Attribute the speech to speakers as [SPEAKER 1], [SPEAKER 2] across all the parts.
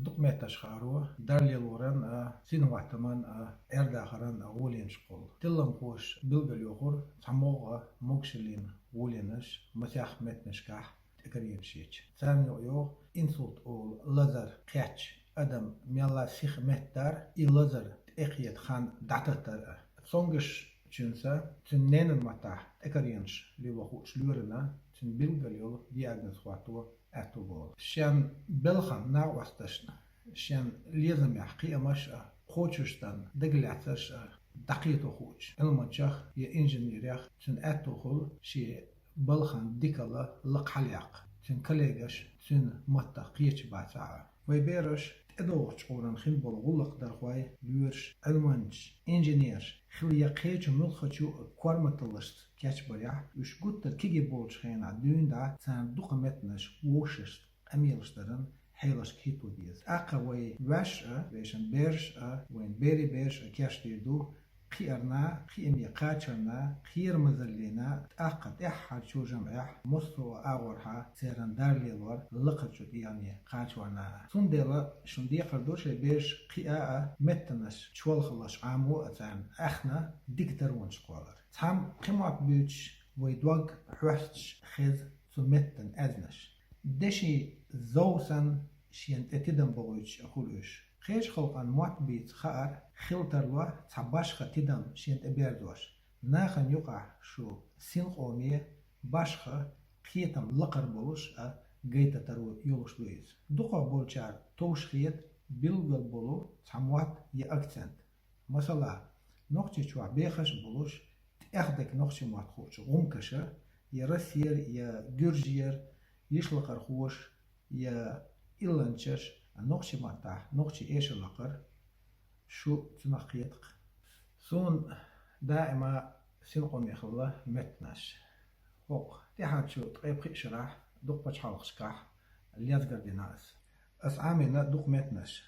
[SPEAKER 1] دق متش خارو دارلي لورن سين واتمان ارداخرن ولين شقول تلم خوش بلغل يوخر تموغ موكشلين ولينش مسيح متنشكاح تكريم شيش ثاني يو انسولت اول لازر قياتش ادم ميلا سيخ متر اي لازر تأخيت خان دعتتر صونغش تشنسا تنين المتاح تكرينش لوخوش لورنا تن بلغل يو دياغنس واتو اتوبول شان بلخن نا وستشنا شان لازم يحقي مش خوششتن دقلعتش دقيقة خوش المنشخ يا انجنيريخ تن اتوخل شي بلخن ديكالا لقحليق تن كليغش تن متقيتش باتاع ويبيرش تدوغش قورن خين بول غلق درخواي لورش المنش انجنير خليا قيج ملخچو كورمتلست كاچ بريا وش گوت كيجي بولش خينا دون دا سان دوقمتنش ووشش اميلشترن حيلش كيتو ديز اقوي واش ويشن بيرش وين بيري بيرش كاشتي دو خيرنا خيمي قاچرنا خير مزلينا تأقد احد شو جمع مصرو اورها سيرن دارلي لور لقجو يعني قاچورنا سندلا شندي قردوش بيش قياء متنش شوال خلاص عامو اتان اخنا ديكتر ونش قولر تام قمات بيوش ويدوغ حوشتش خيز سمتن ازنش دشي زوسن شين اتدن بغوش اخولوش خيش خلقان موات بيت خار خلتر وا تباش ختدم شين ابيردوش ناخن يقع شو سين قومي باشخ خيتم لقر بولش جيتا ترو يولش لويز دوقا بولشار توش خيت بيلغل بولو تموات ي اكسنت مثلا نقطة شو بيخش بولش تأخدك نقطة موات خوش غمكشة يا رسير يا جرجير يشلقر خوش يا إلانشش نقطة ماتح نقطة إيش اللقر شو تنقيتك سون دائما سنقوم يخلا متناش فوق تحت شو تقيب خي شرح دوق بش حلق شكاح اللي يزقر ديناس أس عامنا دوق متناش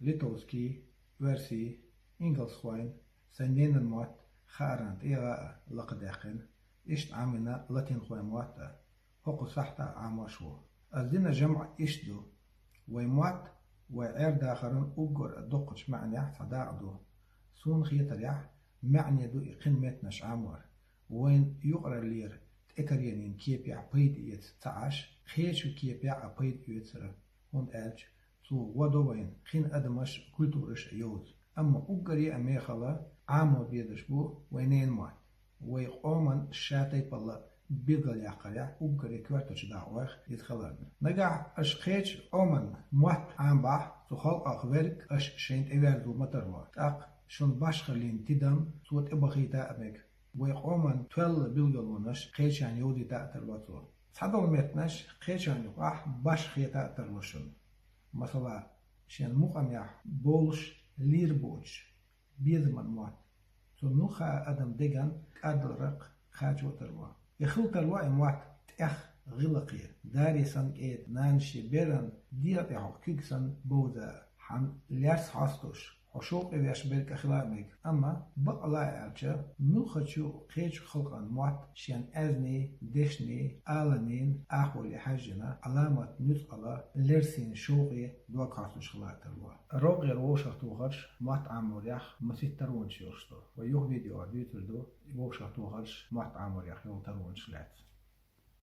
[SPEAKER 1] ليتوسكي ورسي إنجلس خوين سنين الموت خارنت إيغا لقداقن إشت عامنا لاتين خوين موات فوق صحتا عاموشو أزدنا جمع إشدو ويموات وعير داخرن أجر الدقش معني صداعدو سون خيطر يح معني دو إقن متنش عمر وين يقرأ لير تأكرينين كيب يع بيد إيت تعاش خيشو كيب يع بيد إيتر هون ألج سو ودو وين خين أدمش كلتورش يوز أما أجري أميخلا عامو بيدش بو وينين موات ويقومن شاتي بالله بيغل يقرأ وقري كوارتش دعوة يتخلن نجح أشخيش أمن موت عم بح تخل أخبرك أش شينت إيردو متروا تاق شون باش خلين تدم صوت إبخي تأمك ويقومن تول بيغلونش خيش عن يودي تأتر وطول صدق متنش خيش عن يقح باش خي تأتر وشون مثلا شين مقام يح بولش لير بوش بيزمن موت سنوخا أدم ديغن أدرق خاج وتروا يخلط الوعي موات تأخ غلقية داري سن إيد نانشي بيرن دير يحو كيكسن بودا حن ليرس حاستوش حشوق إبياش بيرك أخلاقك أما بقى لا يعجى نوخشو خيج خلقان موات شين أزني دشني آلانين أخو لحجنا علامة نتقلا لرسين شوقي دوا كارتوش خلاق تلوا روغي روشا توغرش موات عمو رياخ مسيت ترون شيوشتو ويوه فيديو عديتر دو روشا توغرش موات عمو رياخ يو ترون شلات